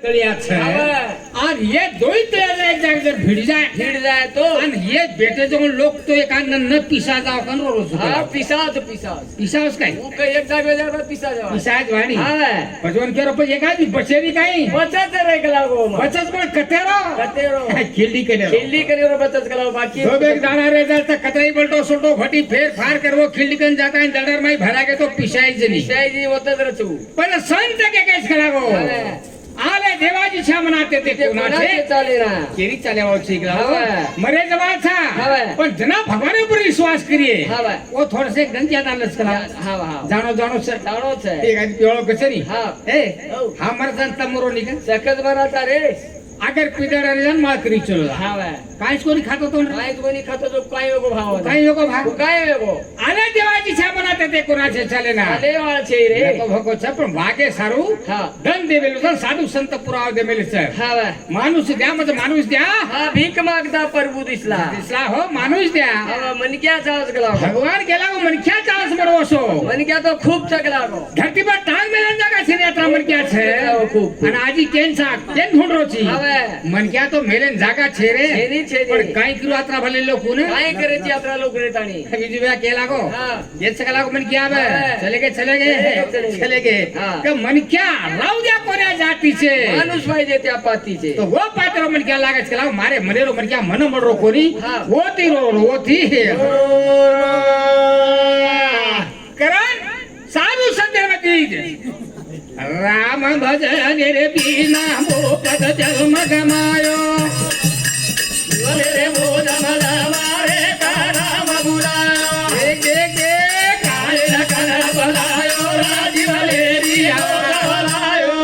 તળિયા છે અને એ જોઈ તો એક જાગે ભીડ જાય તો અને એ બેઠે જો લોક તો એક આનંદ ન પીસા જાવ કંરો છું હા પીસાજ કાઈ હું કઈ એક જાગે જાવ પીસા જાવ પીસાજ વાણી હા ભજવન કેરો પછી એક આદી બચેરી કાઈ બચત રે કલાકો બચત પણ કતેરો ખીલ્ડી કર્યો બચત કલાકો બાકી દો બેગ દાણા રે જાતા કતરાઈ બલટો સોટો ઘટી ફેર ફાર કરવો ખીલ્ડી કન જાતા इन दडर में भरा के तो पिसाई जी होता रचू पर संत के कैसे करागो आले देवाजी छा मनाते थे कोना छे चाले ना केरी चाले आओ छी मरे जवान था पर जना भगवान ऊपर विश्वास करिए वो थोड़े से गंजिया ना लस करा जानो से एक आदमी पेड़ो कचरी ए हमर संत मोरो निके सकत बनाता रे अगर पिदर जन मार करी चलो काईस को नहीं खाता तो जो कायो को भाव आले देवाजी छा बनाते थे कोना छे चले ना आले वाला छे रे को भको छ पण भागे सारू धन देवेलो छ साधु संत पुराव देमेले छ मानुष द्या मत मानुष द्या भीक मागता प्रभु दिसला हो मानुष द्या मन क्या चावस गला भगवान गेला को मन क्या चावस मरवो छो मन क्या तो खूब चगला को धरती पर टांग मेलन जागा छे यात्रा मन क्या छे खूब અને આજી કેન ઢૂંઢરો છી मन क्या तो मेलन जागा छे रे पण काई करू यात्रा भले लोक ने काई करे छी यात्रा लोक रे ताणी बीजू बे के लागो ये सकला को मन क्या आवे चले गए के मन क्या राव दिया कोऱ्या जाती छे मानुष भाई जे त्या पाती छे तो वो पात्र मन क्या लागे छे मारे मनेरो मन क्या मन मडरो कोनी होती होती करण साधु संदर्भती राम भजन रे बिना मोपद जन्म गमायो रे बोध मारे राम बुलायो के काल कन बुलायो राजीव लेरिया बुलायो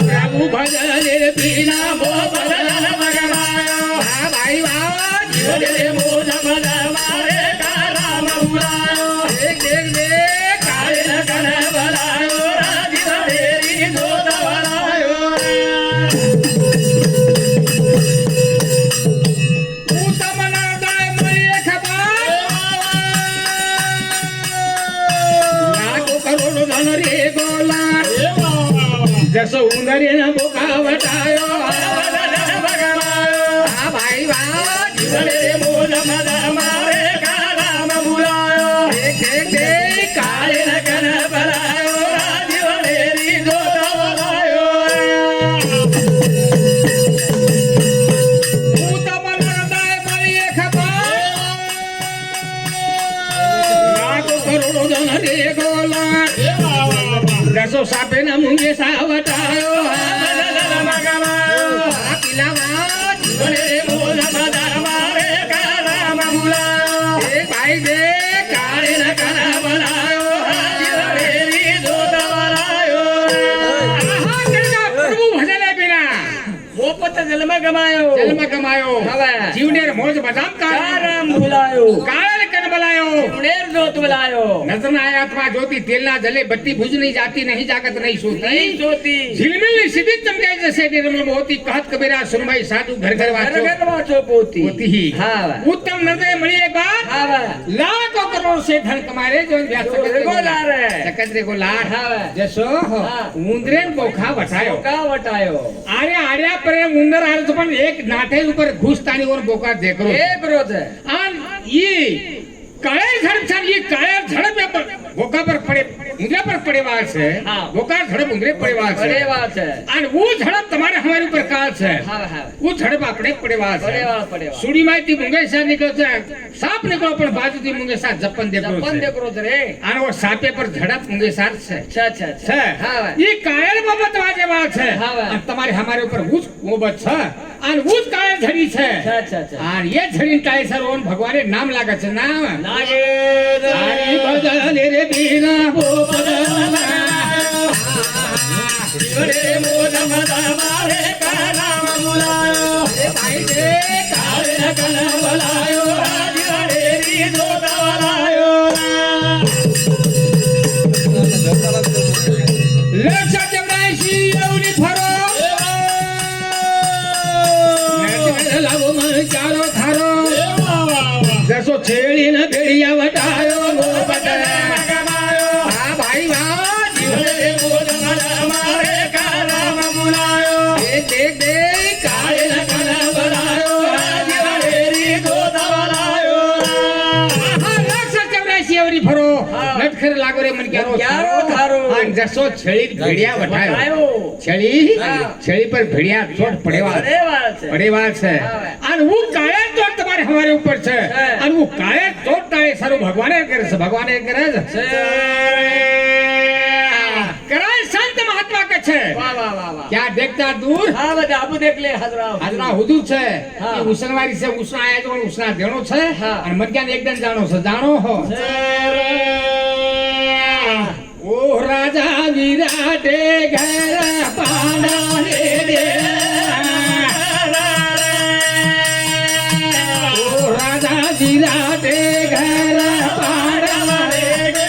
प्रभु भजन रे बिना मोपद जन्म गमायो हां भाई वाह रे बोध मारे राम बुलायो जसो उंदरी न बोका वटायो हां भाई वाह रे मोल मद मारे राम बुलायो के काले न कन बलायो राजीव लेरी दो दवायो भूत मन हृदय बलिए खपा लाखो करोड़ो जन रे गोला जसो सापे न मुंगे सावटायो रे मोल मद मारे राम बुलायो भाई दे काले न कन बलायो रेरी दो दवायो प्रभु भजले बिना मोपत जन्म गमायो जीवने मोज बदाम का राम बुलायो काल कन बलायो नेर जोत बुलायो नजर न आया अथवा ज्योति तेल ना जले बत्ती बुझ नहीं जाती नहीं जागत नहीं सोती झिलमिल सीधी चमके जैसे निर्मल होती कहत कबीरा सुनवाई साधु घर घर वाचो पोती ही उत्तम हृदय मणि एक बार लाखों करोड़ से धन कमारे जो सकंदरे को लार जसो उंदरेन बोखा वटायो आर्या पर उंदर आले तो पण एक नाठे ऊपर घुसतानी वर बोका देखरो एक रोज आन ये काळे झडप ये काळे झडप बोका पर पड़े उंगरे पर पड़े वाल से बोका झड़प उंगरे पड़े वाल से और वो झड़प तुम्हारे हमारे ऊपर काल से वो झड़प अपने पड़े वाल से सुड़ी माइती मुंगे सा निकल साप निकलो पण बाजू थी मुंगे सा जपन देखरो रे और वो सापे पर झड़प मुंगे साथ से अच्छा ये कायल बाबत वाजे वाल से और तुम्हारे हमारे ऊपर उस मोहब्बत है और उस कायल झड़ी है और ये झड़ी टाइ सर ओन भगवान नाम लागे छे नाम लागे हरि भजन रे बिना मोपद रे मोद मद मारे राम बुलायो भाई दे काले न कन बुलायो राजीव लेरी दो दवायो लक्षा जवराशी यौनी फरो लावो मन चारो धारो जसो छेड़ी न भेड़िया वटायो मोपद गमायो हां भाई वाह जीवन મનક્યારો મનક્યારો થારો. અને જસો છેળી ભેડિયા વઠાયો વઠાયો. છેળી હા. છેળી પર ભેડિયા ચોટ પડેવા અરે વાત છે. પડેવા છે હા. અને હું કાળે ચોટ તમારે હવારે ઉપર છે હા. અને હું કાળે ચોટ તાળે સારું ભગવાને કરે છે ભગવાને કરે છે कराय संत महात्मा के छे वाह वाह वाह वाह. क्या देखता दूर हाँ બધા આબુ દેખ લે હાજરા. આજના હુદુ છે હા. એ ઉસનવારી છે ઉસના આયા જો ઉસના દેણો છે હા. અને મરગ્યાને એકદમ જાણો છે જાણો હો ઓ રાજા વિરાટે ઘર પાડા રે રે ઓ રાજા વિરાટે ઘર પાડા રે રે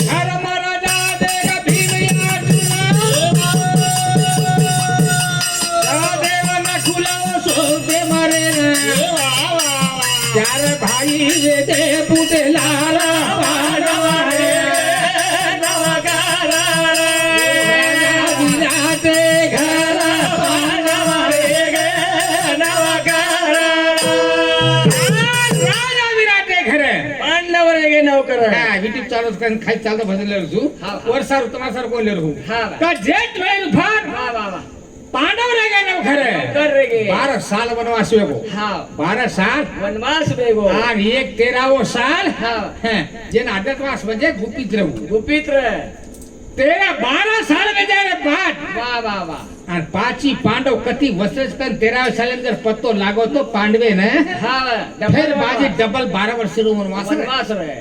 हर महाराजा देगा भीमया देव न खुलाओ सोते मरे चार भाई वे दे पुटे लारा पाड़ा रे विराटे घर पाड़ा रे राजा विराटे घरे પાંડવ રે ગે નૌકર. હા યુટ્યુબ ચાલુ કરીને ખાઈ ચાલતો ભજન લેલું છું હા. વરસાદ તમારા સર કોણ લેલું હા. તો જેઠ વેલ ફાર વાહ વાહ વાહ. પાંડવ રે ગયા નવ ઘરે નૌકર રે ગે. 12 સાલ વનવાસ વેગો હા. 12 સાલ વનવાસ ભેગો. આ એક 13વો સાલ હા. હે જેના આદતવાસ વજે ગુપિત રહેવું ગુપિત્ર. 12 સાલ વેજારે પાટ વાહ વાહ વાહ. અને પાછી પાંડવ કતિ વસરસ કન 13 સાલ અંદર પત્તો લાગો તો પાંડવે ને હા. ફેર બાજી ડબલ 12 વર્ષનો વનવાસ રે વનવાસ રે.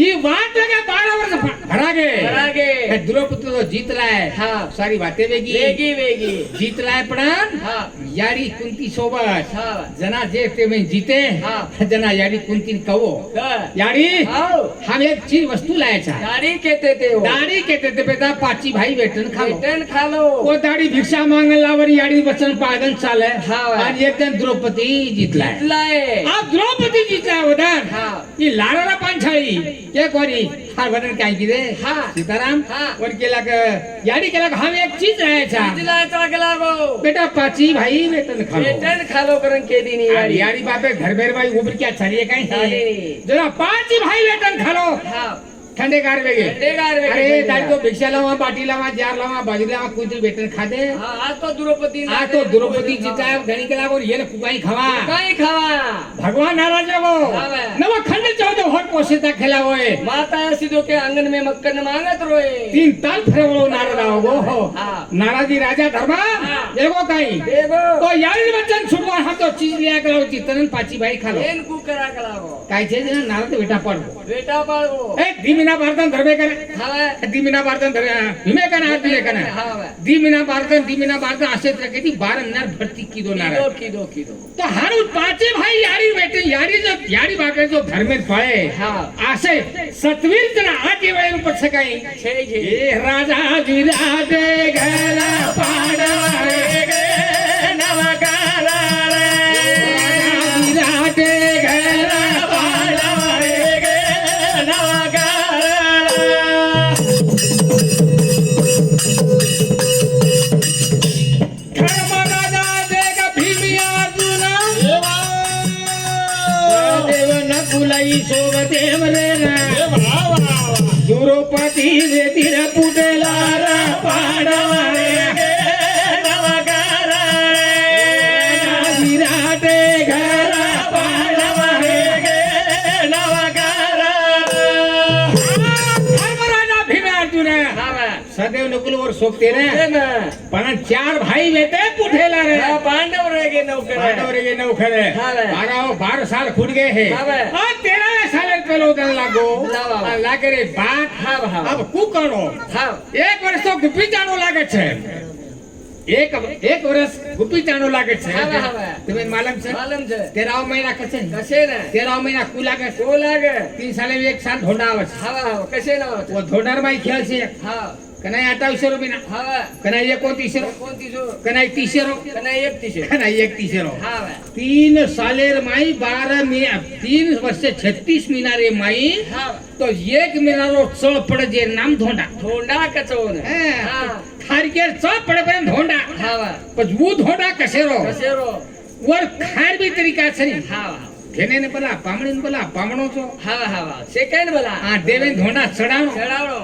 ઈ વાત લગે 12 વર્ષ ભરાગે ભરાગે. એ દ્રૌપદી તો જીત લાય હા. સારી વાતે વેગી વેગી વેગી. જીત લાય પણ હા. યારી કુંતી સોબત હા. जना जे ते में जीते હા. जना यारी कुंती ने कहो हाँ. यारी आओ. हम एक चीज वस्तु लाए छा दाढ़ी कहते थे वो. दाढ़ी कहते थे बेटा पाची भाई वेतन खा लो वेतन खा लो. वो दाढ़ी भिक्षा मांगन लावर यारी वचन पागन चाले हाँ. आज एक दिन द्रौपदी जीत लाए लाए. आप द्रौपदी जीत लाए उधर हाँ. ये लारा पांछाई क्या कोरी हर वदन काय की रे हाँ. सीताराम हाँ. और केला के यारी केला के हम एक चीज लाए छा लाए तो आगे लागो. बेटा पाची भाई वेतन खा लो वेतन खा लो करन के दी नहीं यारी यारी बापे घर बेर भाई उबर क्या छरिए कहीं छाली। जरा पांच ही भाई वेतन खा लो हाँ. ठंडे गार वेगे ठंडेगार वेगे, अरे ठंडेगार। दाई तो भिक्षा लावा बाटी लावा जार लावा बाजरी लावा कुछ वेतन खा दे हाँ, आज तो द्रौपदी आ तो द्रौपदी जीता है धनी के लागो ये ने कुकाई खावा कहीं खावा. भगवान नाराज हो हावे। नवा खंड चौदह होट पोषिता खेला होए माता सीधो के आंगन में मक्कन मांगत रोए. तीन ताल फेरवलो नारद आओ हो हाँ. नाराजी राजा धर्मा हाँ. देखो कहीं देखो. तो यारी बच्चन छुटवा हम तो चीज लिया करो चितरन पाची भाई खा लो एन कु करा कलागो. काई छे ने नारद बेटा पड़ो बेटा पाड़ो. ए धीमीना भारतन धर्मे करे खावे. धीमीना भारतन धर्मे हिमे कना आरती कना हावे. धीमीना भारतन आसे तकेती 12 नर भर्ती की दो नारद कीदो कीदो. तो हारू पांचे भाई यारी बेटे यारी जो यारी बाके जो घर में पड़े हाँ. आसे सतवीर जना आके वे ऊपर से कहीं छे छे. ए राजा विराटे घर पाड़ा रे गे नवकारा रे राजा विराटे घर पाड़ा रे गे नवकारा धर्म राजा देगा भीमिया अर्जुना देव न कुलाई सोग देव रे ना द्रौपदी वेदिर पुटेला रा पाडवा रे नवकारा रे विराटे घर पाडवा रे नवकारा धर्मराजा भीम अर्जुन हावे. सदैव नकुल और सोपते रे एन. पण चार भाई वेते पुटेला रे हाँ, पांडव रह गए नौकर. पांडव रे नौ खरे हाँ रे। 12 साल खुद गए हैं हाँ रे। और 13 साल पेलो दन लागो लावा। लागे रे बात हाँ, हाँ। अब कु करो हाँ. एक वर्ष तो गुप्पी जानो लागे छे एक वर्ष गुप्पी जानो लागे छे हाँ, हाँ। तुम्हें मालूम छे मालूम छे. 13 महीना कसे कसे ने. 13 महीना कु लागे को लागे. 3 साले में एक साल ढोंडा आवे छे हावा हावा. कसे ना होते. वो ढोंडार माई खेल छे हाँ. कनाई 28 रुपया हावा. कनाई 29 कोणती जो. कनाई 30 कना एक तिशे. कनाई 31 हावा. 3 सालेर माई 12 में 3 वर्ष 36 महीना रे माई हावा. तो एक महीना रो चळ पड़े जे नाम धोंडा धोंडा कचवने. हाँ. थारकेर चळ पड़े पण धोंडा हावा. पण वो धोंडा कसे रो कसे रो. वर खार बी तरीका છે ને હા જેને ને પેલા પામણી પેલા પામણો છો હા હા સેકન્ડ બોલા આ દેવે ધોંડા ચડાણો ચડાવણો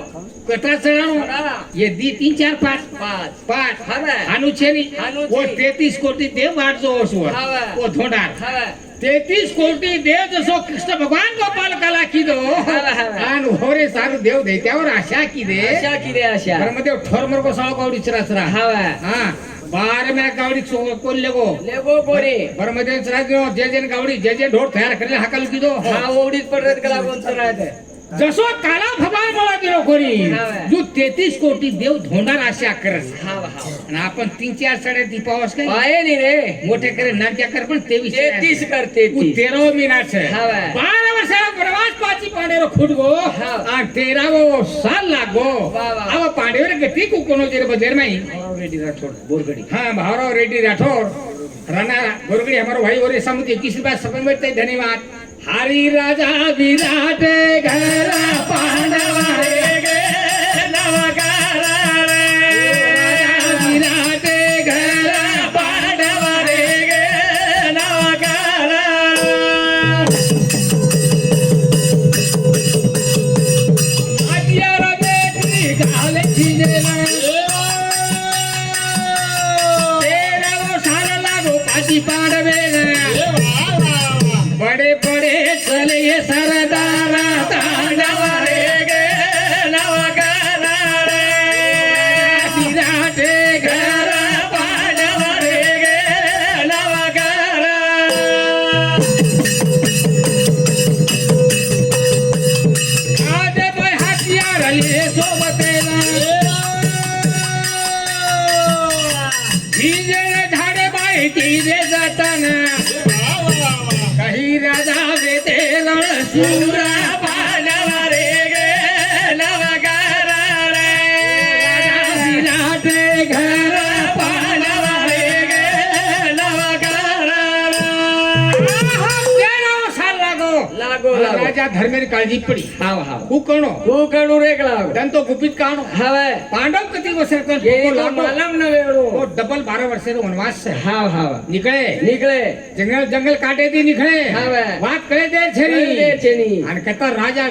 કટા ચડાણો ચડાવા ये दी 3 4 5 પાંચ 5 હવે આનું છે ની આનું ઓ છે. 33 કોટી દેવ વાટજો છો હવે. ઓ ધોંડા હવે 33 કોટી દેવ જસો કૃષ્ણ ભગવાન ગોપાલ કલા કીધો હવે. આન હોરે સારું દેવ દૈત્યાवर આશા કીધે આશા કિરે આશા ब्रह्मदेव ठोरमर को साळो गावडी चरा चरा હવે हां 12 में गावडी कोल लेगो લેગો કોરી ब्रह्मदेव चरा जो जे गावडी जे ढोर तयार करेले हाकल कीधो હા ઓડીत પડે કલા કોણ ચરાતે जसो काला भगवान मला दिलो कोणी हाव. जो 33 कोटी देव धोंडा आशा करस હા હા आणि आपण 3-4 साडे दीपावस काय પાયે ની રે मोठे करे नाट्या कर पण 23 33 કરતે 13 મહિના છે हाव. 12 વર્ષનો પ્રવાસ પાછી પાંડેરો ખૂટગો हाव. આ 13વો સાલ લાગો વાહ, વાહ. આવા પાંડેરે ગતિ કુકોનો જેરે બજારમાં રેડી રાઠોડ બોરગડી हाँ भावराव रेड्डी राठौर राणा गोरगड़ी हमारो भाई और समुद्र 21 रुपया सपन में धन्यवाद हरि राजा विराट घरा पांडवा रे गे नवकारा रे राजा विराट घरा पांडवा रे गे नवकारा अतियारा बेटी गाले खिजेला पाची पांडवे बड़े बड़े चले सरदारा तांडवा रे गे नवकारा रे विराटे घर पांडवा रे गे नवकारा आदे भाई हथियार लिए सोबतेला हिजने झाडे बाई तिरे जाताना काही राजा वेतेला सुरा पांडवा रे गे नवकारा रे राजा विराटे घर पांडवा रे गे नवकारा लागो लागो लागो राजा धर्मेर काळजी पडी हाव हाव कुकणो કુકણું રેકલાવ દંતો ગુપિત કાણો હવે પાંડવ કતિ વસર કર એ તો માલમ ન વેળો वो डबल 12 वर्षे नो वनवास से હાવ હાવ निकळे નીકળે जंगल जंगल काटे दी निकळे हावे. बात करे दे छरी દે છે ની आणि कहता राजा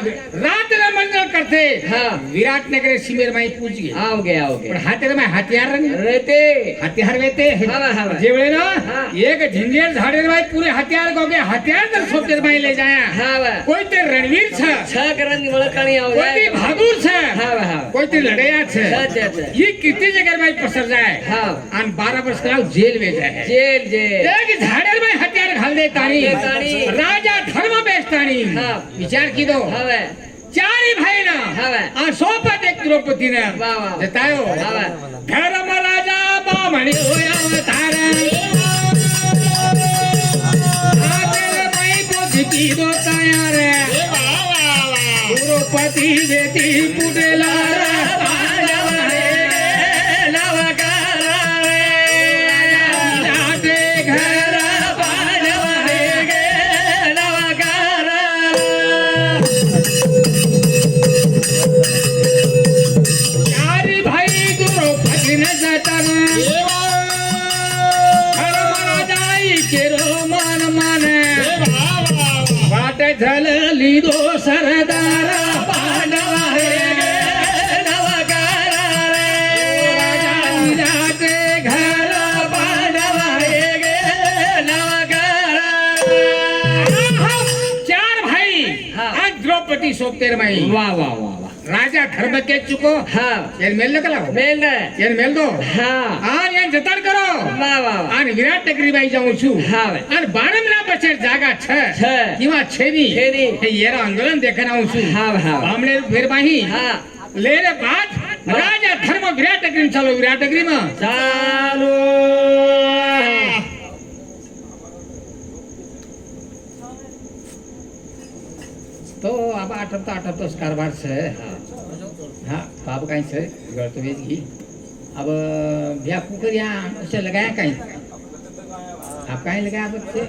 रात रे मंगल करते હા विराट नगरे सिमेर माई पूज गए આવગે આવગે पण हातेर माई हथियार नहीं રેતે हथियार वेते हावे, हावे. जेवळे ना हाँ. एक झंझेर झाड़े माई पूरे हथियार गोगे हथियार तर सोतेर माई ले जाया હાવ कोई ते रणवीर छ છ કરવાની વળકાણી આવ कोई ते भागुर छ હાવ હાવ कोई ते लड़ैया छ છે ये कितनी जगह माई पसर जाए હાવ आणि 12 वर्ष का जेल में जाए જેલ જેલ एक झाडेर में हथियार घाल दे ताणी घाल दे ताणी. राजा धर्म बेस्ताणी हाँ. विचार की दो હવે चारी भाई ना હવે आ सोपत एक द्रौपदी ने वाह, वाह. जतायो હવે धर्म राजा बामणी होया अवतार आतेरे भाई बुद्धि दो तयार द्रौपदी बेटी पुटेला पांडवा रे नवकारा रे राजा विराटे घर पांडवा रे गे नवकारा चारी भाई द्रौपदी ने जाताना धर्म राजाई केरो मान माने वाटे झल लीधो सरदारा पांडवा रे गे नवकारा रे राजा विराटे घर पांडवा रे गे नवकारा चार भाई हाँ. आज द्रौपदी सोपतेर माई વાહ વાહ વાહ વાહ राजा धर्म के चुको હા ये मेल न कला મેલ ને ये मेल दो હા आन ये जतन करो વાહ વાહ વાહ आन विराट नगरी बाई जाऊं छु હાવ आन बारमना बचर जागा छ છે किंवा छेनी छेनी. ये आंदोलन देखना हूं छु હાવ હાવ हमने फिर बाही હા ले रे बात राजा धर्म विराट नगरी में चलो विराट नगरी में ચાલો तो अब आठवतो कारभार छे हाँ बाप कहीं छे गलत वेज की अब ब्याह कुकर यहाँ उसे लगाया कहीं आप कहीं लगाया बच्चे